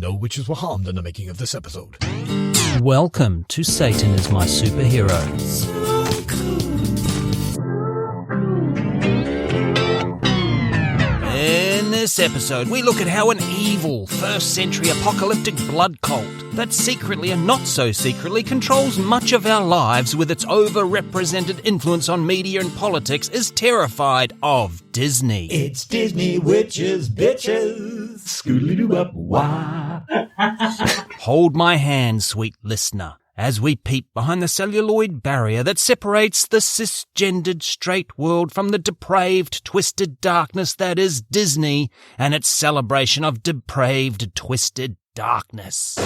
No witches were harmed in the making of this episode. Welcome to Satan is My Superhero. In this episode, we look at how an evil, first-century apocalyptic blood cult that secretly and not so secretly controls much of our lives with its over-represented influence on media and politics is terrified of Disney. It's Disney witches, bitches. Scoodly-doo-up-wah. Hold my hand, sweet listener, as we peep behind the celluloid barrier that separates the cisgendered straight world from the depraved, twisted darkness that is Disney and its celebration of depraved, twisted darkness.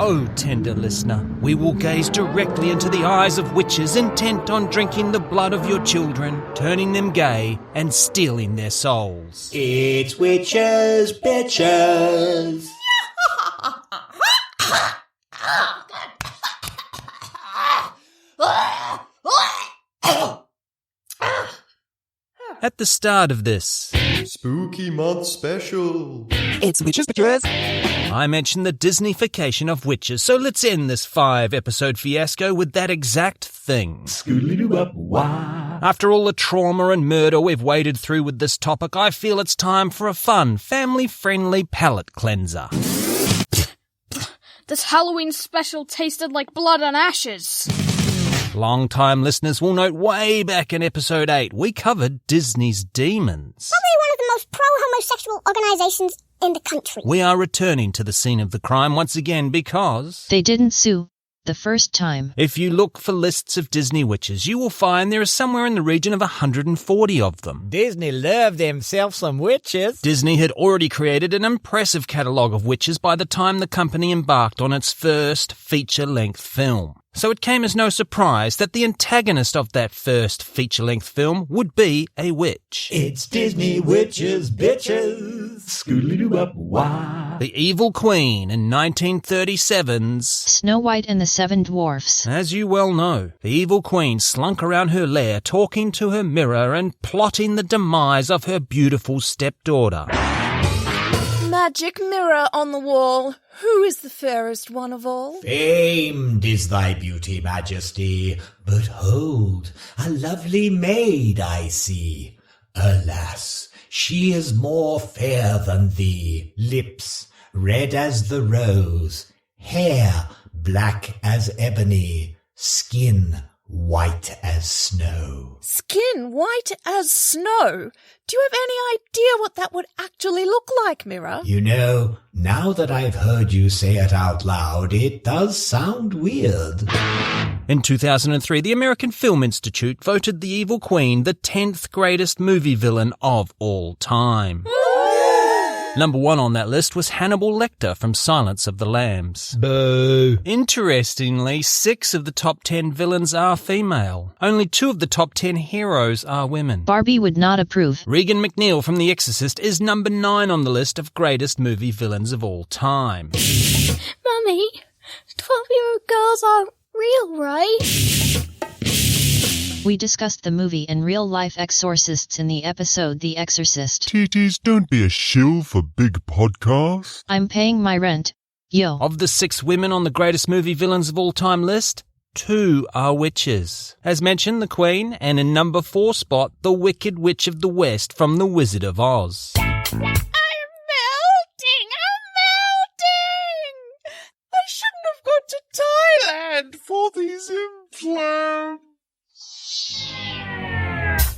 Oh, tender listener, we will gaze directly into the eyes of witches intent on drinking the blood of your children, turning them gay, and stealing their souls. It's witches, bitches. At the start of this Spooky Month Special, it's witches, bitches. I mentioned the Disneyfication of witches, so let's end this 5-episode fiasco with that exact thing. Scoodly-doo-up-wah. After all the trauma and murder we've waded through with this topic, I feel it's time for a fun, family-friendly palate cleanser. This Halloween special tasted like blood and ashes. Long-time listeners will note way back in episode 8, we covered Disney's demons. Probably one of the most pro-homosexual organisations in the country. We are returning to the scene of the crime once again because they didn't sue the first time. If you look for lists of Disney witches, you will find there is somewhere in the region of 140 of them. Disney loved themselves some witches. Disney had already created an impressive catalogue of witches by the time the company embarked on its first feature-length film. So it came as no surprise that the antagonist of that first feature-length film would be a witch. It's Disney witches, bitches. Scoodly-doo-up-wah. The evil queen in 1937's Snow White and the Seven Dwarfs. As you well know, the evil queen slunk around her lair talking to her mirror and plotting the demise of her beautiful stepdaughter. Magic mirror on the wall, who is the fairest one of all? Famed is thy beauty, majesty, but hold, a lovely maid I see. Alas, she is more fair than thee, lips red as the rose, hair black as ebony, skin white as snow. Skin white as snow? Do you have any idea what that would actually look like, Mirror? You know, now that I've heard you say it out loud, it does sound weird. In 2003, the American Film Institute voted The Evil Queen the 10th greatest movie villain of all time. Number 1 on that list was Hannibal Lector from Silence of the Lambs. Boo. Interestingly, 6 of the top 10 villains are female. Only 2 of the top 10 heroes are women. Barbie would not approve. Regan MacNeil from The Exorcist is number 9 on the list of greatest movie villains of all time. Mummy, 12-year-old girls aren't real, right? We discussed the movie and real-life exorcists in the episode The Exorcist. TTs, don't be a shill for big podcast. I'm paying my rent. Yo. Of the 6 women on the greatest movie villains of all time list, 2 are witches. As mentioned, the Queen, and in number 4 spot, the Wicked Witch of the West from The Wizard of Oz. I'm melting! I shouldn't have gone to Thailand for these implants.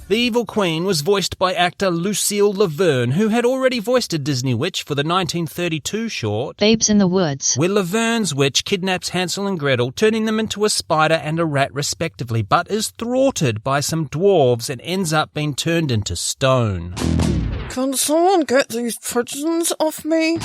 The Evil Queen was voiced by actor Lucille Verne, who had already voiced a Disney witch for the 1932 short Babes in the Woods, where Laverne's witch kidnaps Hansel and Gretel, turning them into a spider and a rat respectively, but is thwarted by some dwarves and ends up being turned into stone. Can someone get these pigeons off me?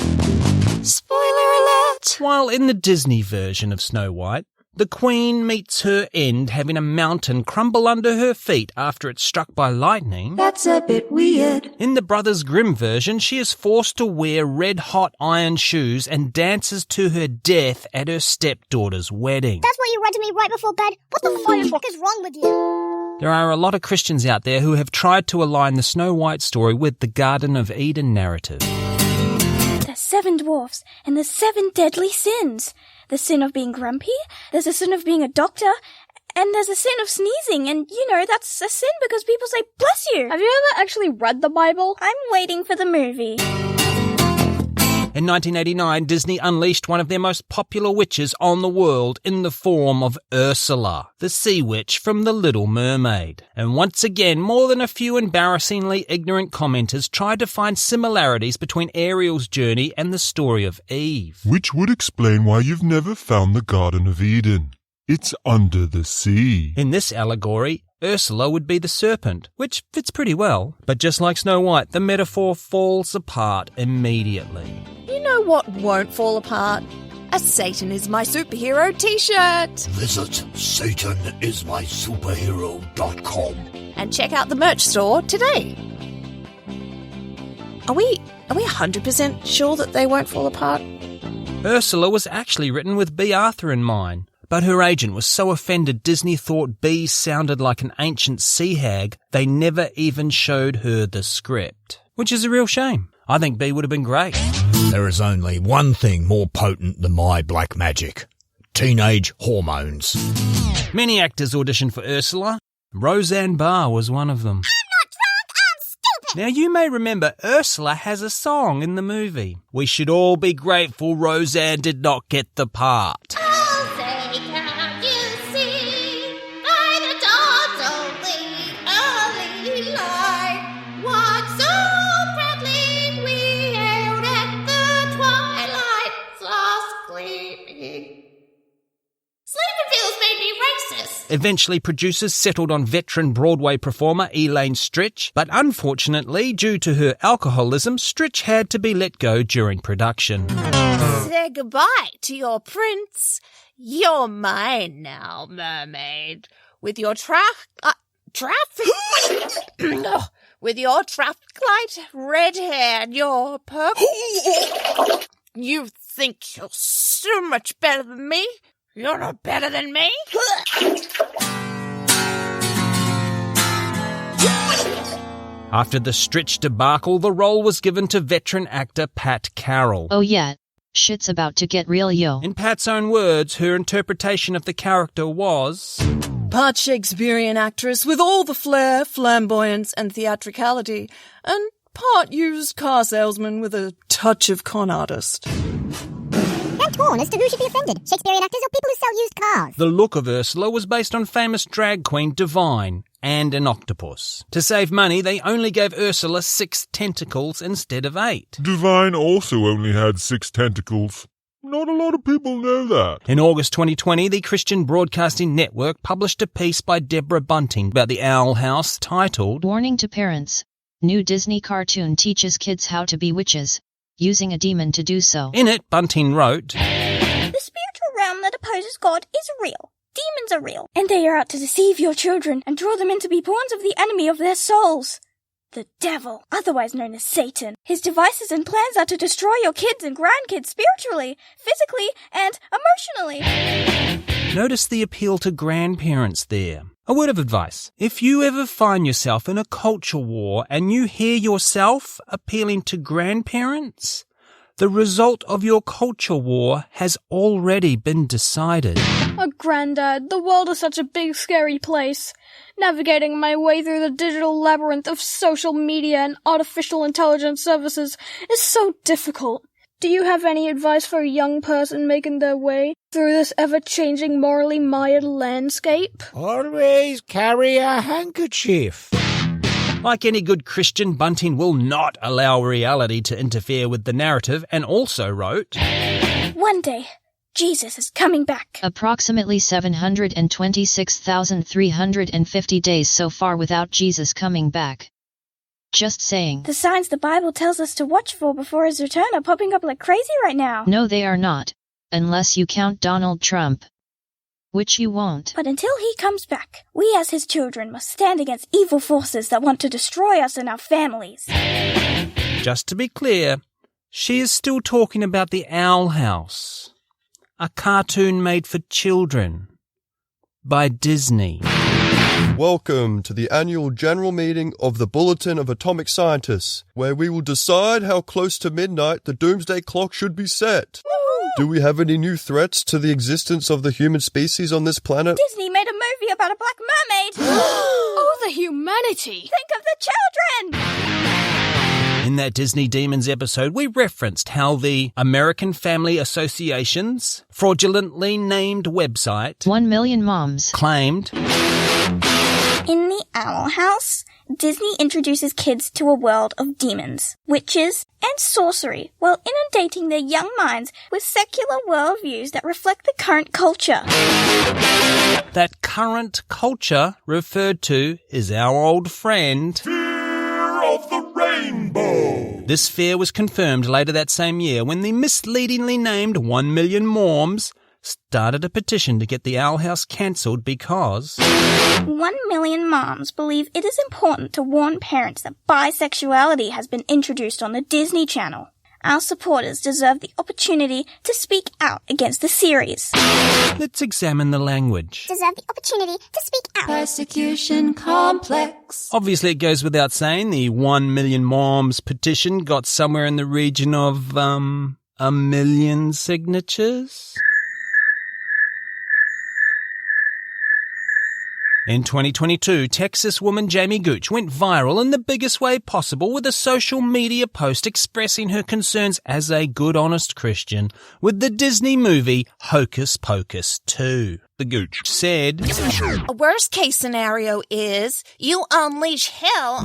Spoiler alert! While in the Disney version of Snow White, the Queen meets her end having a mountain crumble under her feet after it's struck by lightning. That's a bit weird. In the Brothers Grimm version, she is forced to wear red-hot iron shoes and dances to her death at her stepdaughter's wedding. That's what you read to me right before bed? What the fuck is wrong with you? There are a lot of Christians out there who have tried to align the Snow White story with the Garden of Eden narrative. There's 7 dwarfs, and there's 7 deadly sins. The sin of being grumpy, there's a sin of being a doctor, and there's a sin of sneezing, and, that's a sin because people say, bless you. Have you ever actually read the Bible? I'm waiting for the movie. In 1989, Disney unleashed one of their most popular witches on the world in the form of Ursula, the sea witch from The Little Mermaid. And once again, more than a few embarrassingly ignorant commenters tried to find similarities between Ariel's journey and the story of Eve. Which would explain why you've never found the Garden of Eden. It's under the sea. In this allegory, Ursula would be the serpent, which fits pretty well. But just like Snow White, the metaphor falls apart immediately. You know what won't fall apart? A Satan is my superhero t-shirt. Visit satanismysuperhero.com and check out the merch store today. Are we 100% sure that they won't fall apart? Ursula was actually written with B. Arthur in mind, but her agent was so offended Disney thought B sounded like an ancient sea hag, they never even showed her the script. Which is a real shame. I think B would have been great. There is only one thing more potent than my black magic. Teenage hormones. Many actors auditioned for Ursula. Rosanne Barr was one of them. I'm not drunk, I'm stupid! Now you may remember Ursula has a song in the movie. We should all be grateful Rosanne did not get the part. Eventually, producers settled on veteran Broadway performer Elaine Stritch, but unfortunately, due to her alcoholism, Stritch had to be let go during production. Say goodbye to your prince. You're mine now, Mermaid. With your with your traffic light red hair and your purple... You think you're so much better than me? You're not better than me? After the Stritch debacle, the role was given to veteran actor Pat Carroll. Oh yeah, shit's about to get real, yo. In Pat's own words, her interpretation of the character was... Part Shakespearean actress with all the flair, flamboyance and theatricality, and part used car salesman with a touch of con artist. I'm torn as to who should be offended, Shakespearean actors or people who sell used cars. The look of Ursula was based on famous drag queen Devine and an octopus. To save money, they only gave Ursula 6 tentacles instead of 8. Devine also only had 6 tentacles. Not a lot of people know that. In August 2020, the Christian Broadcasting Network published a piece by Deborah Bunting about the Owl House titled Warning to Parents. New Disney cartoon teaches kids how to be witches, using a demon to do so. In it, Bunting wrote, The spiritual realm that opposes God is real. Demons are real, and they are out to deceive your children and draw them in to be pawns of the enemy of their souls. The devil, otherwise known as Satan. His devices and plans are to destroy your kids and grandkids spiritually, physically, and emotionally. Notice the appeal to grandparents there. A word of advice. If you ever find yourself in a culture war and you hear yourself appealing to grandparents, the result of your culture war has already been decided. Oh, Grandad, the world is such a big, scary place. Navigating my way through the digital labyrinth of social media and artificial intelligence services is so difficult. Do you have any advice for a young person making their way through this ever-changing, morally mired landscape? Always carry a handkerchief. Like any good Christian, Bunting will not allow reality to interfere with the narrative and also wrote, One day, Jesus is coming back. Approximately 726,350 days so far without Jesus coming back. Just saying. The signs the Bible tells us to watch for before his return are popping up like crazy right now. No, they are not. Unless you count Donald Trump. Which you won't. But until he comes back, we as his children must stand against evil forces that want to destroy us and our families. Just to be clear, she is still talking about the Owl House, a cartoon made for children by Disney. Welcome to the annual general meeting of the Bulletin of Atomic Scientists, where we will decide how close to midnight the doomsday clock should be set. Do we have any new threats to the existence of the human species on this planet? Disney made a movie about a black mermaid. Oh, the humanity! Think of the children! In that Disney Demons episode, we referenced how the American Family Association's fraudulently named website 1 Million Moms claimed In the Owl House, Disney introduces kids to a world of demons, witches, and sorcery while inundating their young minds with secular worldviews that reflect the current culture. that current culture referred to is our old friend Fear of the Rainbow. This fear was confirmed later that same year when the misleadingly named 1 Million Moms started a petition to get the Owl House cancelled because 1 million moms believe it is important to warn parents that bisexuality has been introduced on the Disney Channel. Our supporters deserve the opportunity to speak out against the series. Let's examine the language. Deserve the opportunity to speak out. Persecution complex. Obviously, it goes without saying the 1 Million Moms petition got somewhere in the region of, 1 million signatures? In 2022, Texas woman Jamie Gooch went viral in the biggest way possible with a social media post expressing her concerns as a good, honest Christian with the Disney movie Hocus Pocus 2. The Gooch said, A worst case scenario is you unleash hell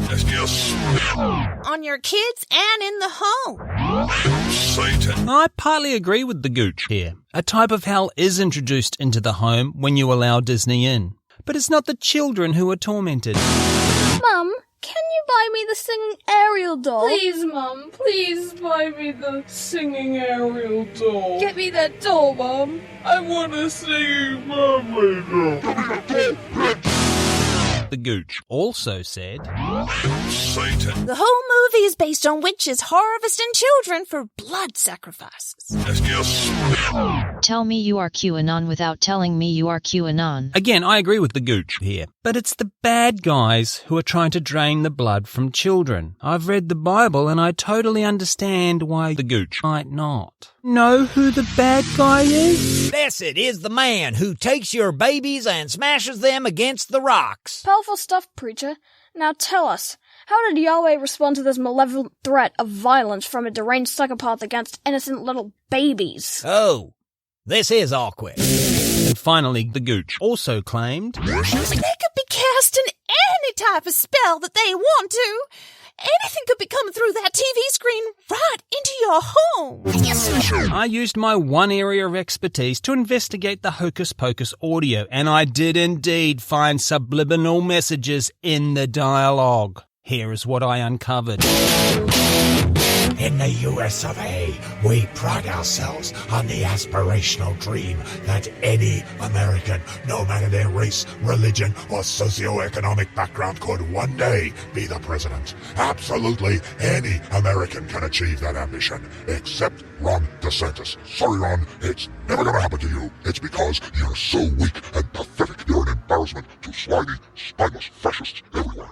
on your kids and in the home. Satan. I partly agree with the Gooch here. A type of hell is introduced into the home when you allow Disney in. But it's not the children who are tormented. Mum, can you buy me the singing Ariel doll? Please, Mum, please buy me the singing Ariel doll. Get me that doll, Mum. I want a singing mermaid doll. The Gooch also said, Satan. The whole movie is based on witches harvesting children for blood sacrifices. Tell me you are QAnon without telling me you are QAnon. Again, I agree with the Gooch here. But it's the bad guys who are trying to drain the blood from children. I've read the Bible and I totally understand why the Gooch might not. Know who the bad guy is? Blessed is the man who takes your babies and smashes them against the rocks. Powerful stuff, preacher. Now tell us, how did Yahweh respond to this malevolent threat of violence from a deranged psychopath against innocent little babies? Oh, this is awkward. And finally, the Gooch also claimed They could be casting any type of spell that they want to. Anything could be coming through that TV screen right into your home. I used my one area of expertise to investigate the Hocus Pocus audio, and I did indeed find subliminal messages in the dialogue. Here is what I uncovered. In the US of A, we pride ourselves on the aspirational dream that any American, no matter their race, religion, or socioeconomic background, could one day be the president. Absolutely any American can achieve that ambition, except Ron DeSantis. Sorry, Ron, it's never gonna happen to you. It's because you're so weak and pathetic. You're an embarrassment to slimy, spineless fascists everywhere.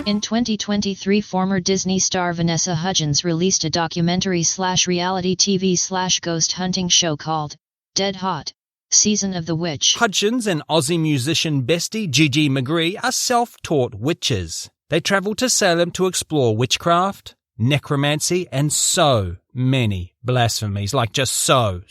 In 2023, former Disney star Vanessa Hudgens released a documentary/reality TV/ghost hunting show called Dead Hot, Season of the Witch. Hudgens and Aussie musician bestie Gigi McGree are self-taught witches. They travel to Salem to explore witchcraft, necromancy, and so many blasphemies. Like just so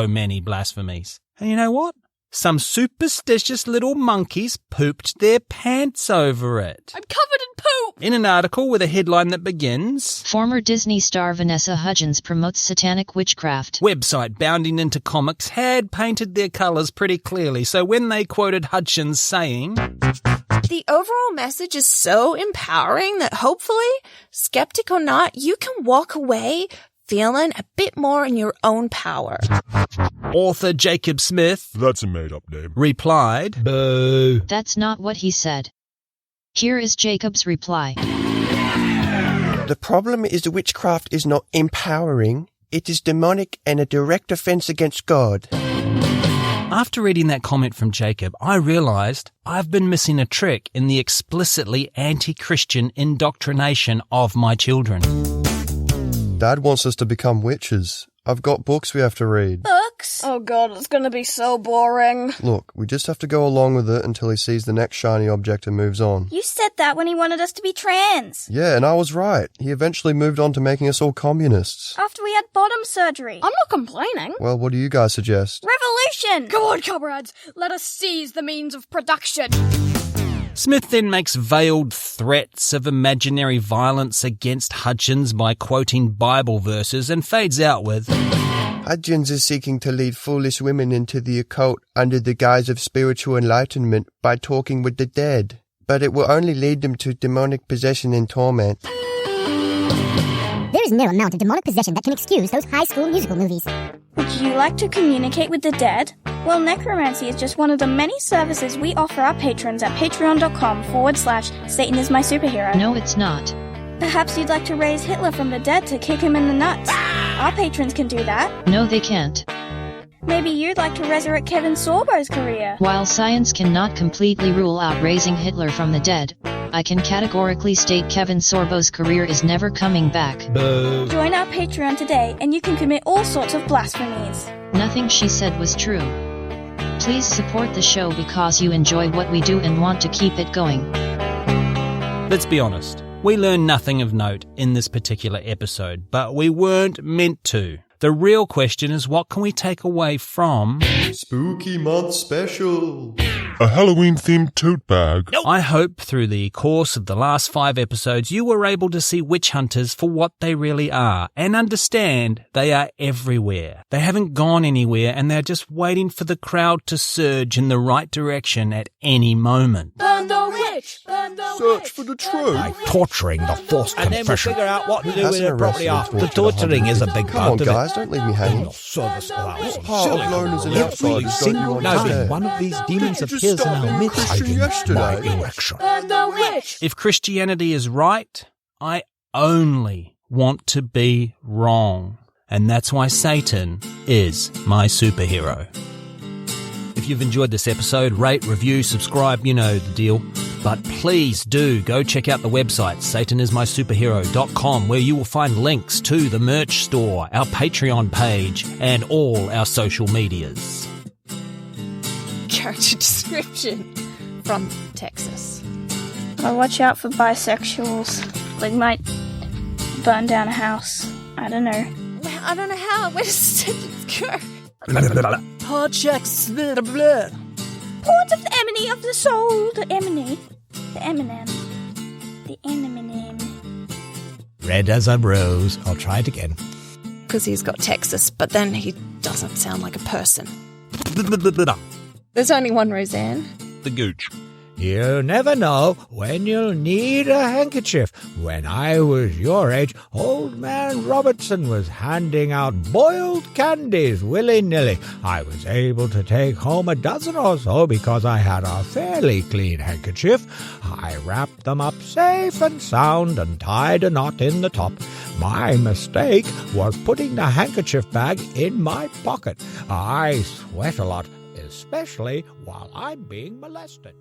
many blasphemies. And you know what? Some superstitious little monkeys pooped their pants over it. I'm covered in poop! In an article with a headline that begins, Former Disney star Vanessa Hudgens promotes satanic witchcraft. Website Bounding Into Comics had painted their colours pretty clearly, so when they quoted Hudgens saying, The overall message is so empowering that hopefully, skeptic or not, you can walk away feeling a bit more in your own power. Author Jacob Smith, that's a made-up name, replied, Boo. That's not what he said. Here is Jacob's reply. The problem is the witchcraft is not empowering. It is demonic and a direct offense against God. After reading that comment from Jacob, I realised I've been missing a trick in the explicitly anti-Christian indoctrination of my children. Dad wants us to become witches. I've got books we have to read. Books? Oh god, it's gonna be so boring. Look, we just have to go along with it until he sees the next shiny object and moves on. You said that when he wanted us to be trans. Yeah, and I was right. He eventually moved on to making us all communists. After we had bottom surgery. I'm not complaining. Well, what do you guys suggest? Revolution! Come on, comrades, let us seize the means of production. Smith then makes veiled threats of imaginary violence against Hutchins by quoting Bible verses and fades out with, Hutchins is seeking to lead foolish women into the occult under the guise of spiritual enlightenment by talking with the dead. But it will only lead them to demonic possession and torment. There is no amount of demonic possession that can excuse those high school musical movies. Would you like to communicate with the dead? Well, necromancy is just one of the many services we offer our patrons at patreon.com/Satan is my superhero. No, it's not. Perhaps you'd like to raise Hitler from the dead to kick him in the nuts. Our patrons can do that. No, they can't. Maybe you'd like to resurrect Kevin Sorbo's career. While science cannot completely rule out raising Hitler from the dead, I can categorically state Kevin Sorbo's career is never coming back. Boo. Join our Patreon today and you can commit all sorts of blasphemies. Nothing she said was true. Please support the show because you enjoy what we do and want to keep it going. Let's be honest, we learned nothing of note in this particular episode, but we weren't meant to. The real question is, what can we take away from Spooky Month Special? A Halloween-themed tote bag. I hope through the course of the last 5 episodes you were able to see witch hunters for what they really are and understand they are everywhere. They haven't gone anywhere and they're just waiting for the crowd to surge in the right direction at any moment. Burn the witch! Burn the Search witch! for the truth. By torturing the forced And then we'll confession. figure out what to do with Hasn't it properly arrested after. or The torturing is a big Come on, part of guys, it. don't leave me hanging. The service of our What part of known as an outsider Every got you single on time today? one of these demons Didn't you appears in stop our being midst, Christian hiding yesterday? my erection. Burn the witch! If Christianity is right, I only want to be wrong. And that's why Satan is my superhero. If you've enjoyed this episode, rate, review, subscribe, you know the deal. But please do go check out the website, satanismysuperhero.com, where you will find links to the merch store, our Patreon page, and all our social medias. Character description from Texas. Well, watch out for bisexuals. They might burn down a house. I don't know. Well, I don't know how. Where does the sentence go? Hard checks, blah, blah. Horns of the emony of the soul. The emony. The Eminem. The Eminem. Red as a rose. I'll try it again. Because he's got Texas, but then he doesn't sound like a person. There's only one Rosanne. The Gooch. You never know when you'll need a handkerchief. When I was your age, Old Man Robertson was handing out boiled candies willy-nilly. I was able to take home a dozen or so because I had a fairly clean handkerchief. I wrapped them up safe and sound and tied a knot in the top. My mistake was putting the handkerchief bag in my pocket. I sweat a lot, especially while I'm being molested.